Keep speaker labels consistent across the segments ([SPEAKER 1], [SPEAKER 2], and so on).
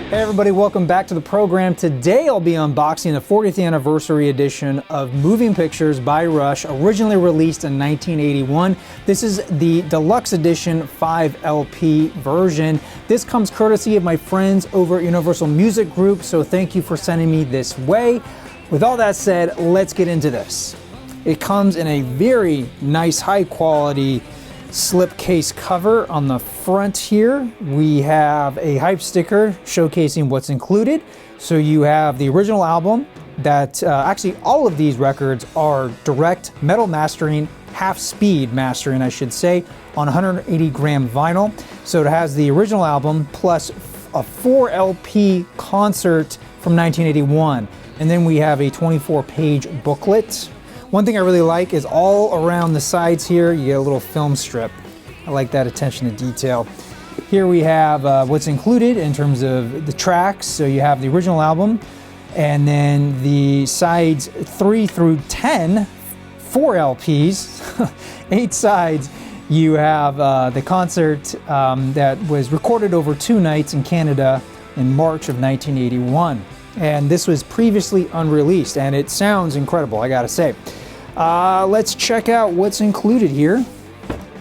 [SPEAKER 1] Hey everybody, welcome back to the program. Today I'll be unboxing the 40th anniversary edition of Moving Pictures by Rush, originally released in 1981. This is the Deluxe Edition 5 LP version. This comes courtesy of my friends over at Universal Music Group, so thank you for sending me this way. With all that said, let's get into this. It comes in a very nice, high quality slipcase cover. On the front here we have a hype sticker showcasing what's included. So you have the original album that actually all of these records are direct metal mastering, half speed mastering I should say, on 180 gram vinyl. So it has the original album plus a 4 LP concert from 1981, and then we have a 24-page booklet. One thing I really like is all around the sides here, you get a little film strip. I like that attention to detail. Here we have what's included in terms of the tracks. So you have the original album, and then the sides 3 through 10, 4 LPs, 8 sides. You have the concert that was recorded over 2 nights in Canada in March of 1981. And this was previously unreleased, and it sounds incredible, I gotta say. Let's check out what's included here.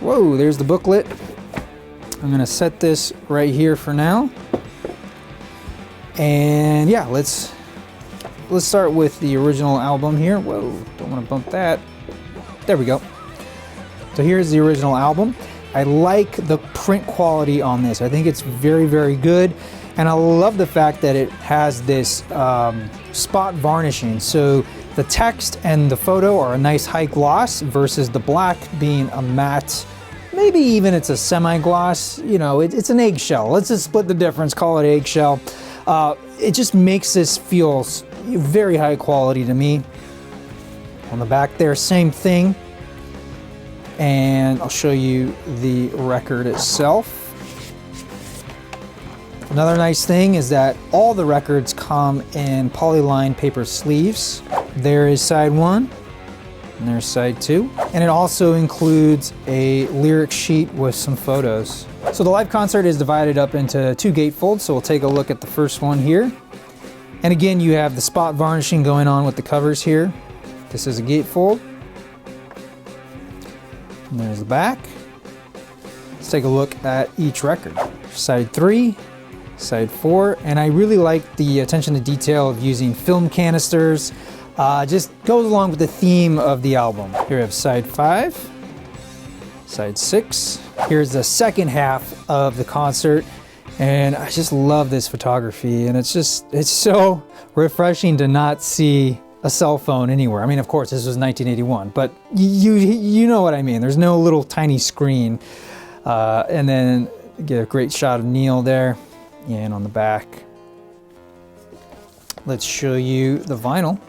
[SPEAKER 1] Whoa, there's the booklet. I'm gonna set this right here for now. And yeah, let's start with the original album here. Whoa, don't wanna bump that. There we go. So here's the original album. I like the print quality on this. I think it's very, very good. And I love the fact that it has this spot varnishing. So the text and the photo are a nice high gloss versus the black being a matte, maybe even it's a semi-gloss. You know, it's an eggshell. Let's just split the difference, call it eggshell. It just makes this feel very high quality to me. On the back there, same thing. And I'll show you the record itself. Another nice thing is that all the records come in polyline paper sleeves. There is side 1, and there's side 2. And it also includes a lyric sheet with some photos. So the live concert is divided up into 2 gatefolds, so we'll take a look at the first one here. And again, you have the spot varnishing going on with the covers here. This is a gatefold. And there's the back. Let's take a look at each record. Side 3. Side 4, and I really like the attention to detail of using film canisters. Just goes along with the theme of the album. Here we have side 5, side 6. Here's the second half of the concert, and I just love this photography, and it's so refreshing to not see a cell phone anywhere. I mean, of course, this was 1981, but you know what I mean. There's no little tiny screen, and then get a great shot of Neil there. And on the back, let's show you the vinyl.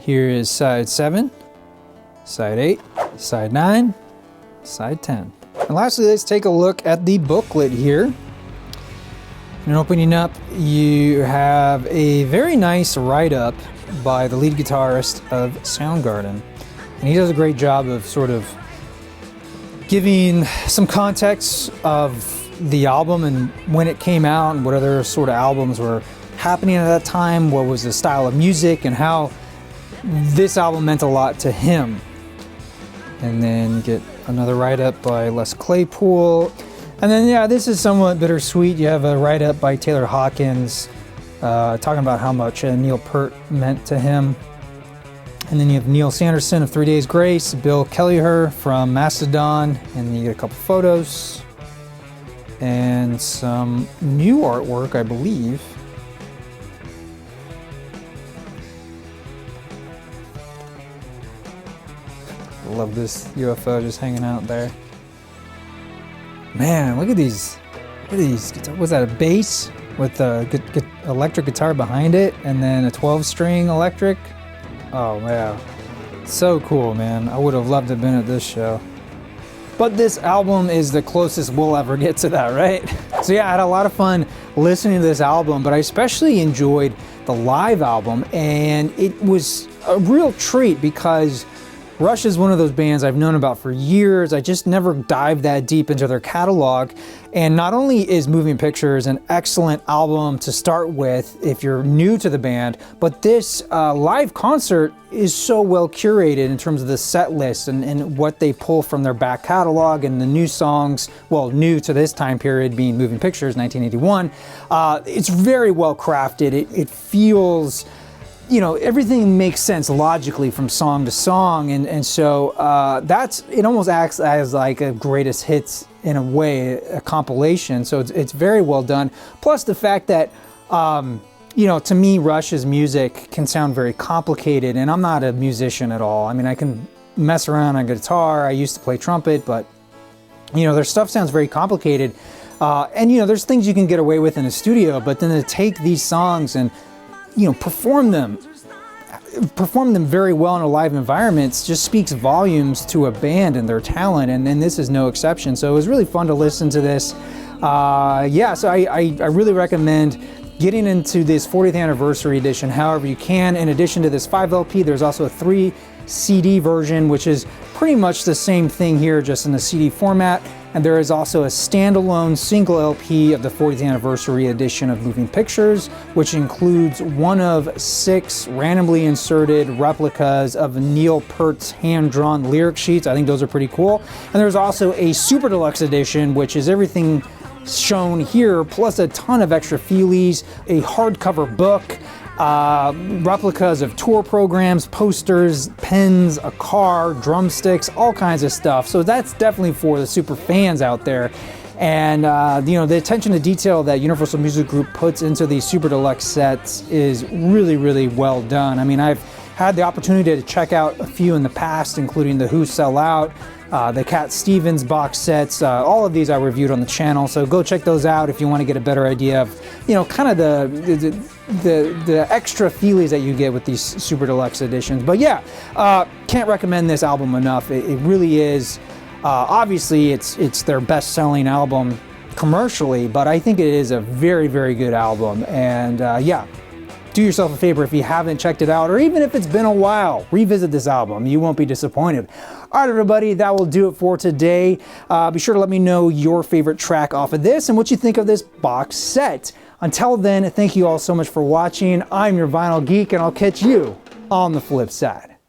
[SPEAKER 1] Here is side 7, side 8, side 9, side 10. And lastly, let's take a look at the booklet here. And opening up, you have a very nice write-up by the lead guitarist of Soundgarden. And he does a great job of sort of giving some context of the album and when it came out and what other sort of albums were happening at that time, what was the style of music, and how this album meant a lot to him. And then you get another write-up by Les Claypool. And then, yeah, this is somewhat bittersweet. You have a write-up by Taylor Hawkins talking about how much Neil Peart meant to him. And then you have Neil Sanderson of 3 Days Grace, Bill Kelliher from Mastodon, and then you get a couple photos. And some new artwork, I believe. Love this UFO just hanging out there. Man, look at these. Look at these. Was that a bass with a electric guitar behind it, and then a 12-string electric? Oh man, so cool, man. I would have loved to have been at this show. But this album is the closest we'll ever get to that, right? So yeah, I had a lot of fun listening to this album, but I especially enjoyed the live album, and it was a real treat because Rush is one of those bands I've known about for years. I just never dived that deep into their catalog. And not only is Moving Pictures an excellent album to start with if you're new to the band, but this live concert is so well curated in terms of the set list and what they pull from their back catalog and the new songs, well, new to this time period being Moving Pictures, 1981. It's very well crafted. It feels, you know, everything makes sense logically from song to song, and so it almost acts as like a greatest hits in a way, a compilation. So it's very well done. Plus the fact that you know, to me, Rush's music can sound very complicated, and I'm not a musician at all. I mean, I can mess around on guitar. I used to play trumpet, but you know, their stuff sounds very complicated. And you know, there's things you can get away with in a studio, but then to take these songs and, you know, perform them very well in a live environment just speaks volumes to a band and their talent, and this is no exception. So it was really fun to listen to this. Yeah, so I really recommend getting into this 40th anniversary edition however you can. In addition to this 5 LP, there's also a 3 CD version, which is pretty much the same thing here, just in the CD format. And there is also a standalone single LP of the 40th anniversary edition of Moving Pictures, which includes one of 6 randomly inserted replicas of Neil Peart's hand-drawn lyric sheets. I think those are pretty cool. And there's also a Super Deluxe edition, which is everything shown here, plus a ton of extra feelies, a hardcover book, replicas of tour programs, posters, pens, a car, drumsticks, all kinds of stuff. So that's definitely for the super fans out there. And you know, the attention to detail that Universal Music Group puts into these Super Deluxe sets is really, really well done. I mean, I've had the opportunity to check out a few in the past, including the Who Sell Out, the Cat Stevens box sets. All of these I reviewed on the channel, so go check those out if you want to get a better idea of, you know, kind of the extra feelies that you get with these Super Deluxe editions. But yeah, can't recommend this album enough. It really is. Obviously, it's their best-selling album commercially, but I think it is a very, very good album. And yeah, do yourself a favor if you haven't checked it out, or even if it's been a while, revisit this album. You won't be disappointed. All right, everybody, that will do it for today. Be sure to let me know your favorite track off of this and what you think of this box set. Until then, thank you all so much for watching. I'm your Vinyl Geek, and I'll catch you on the flip side.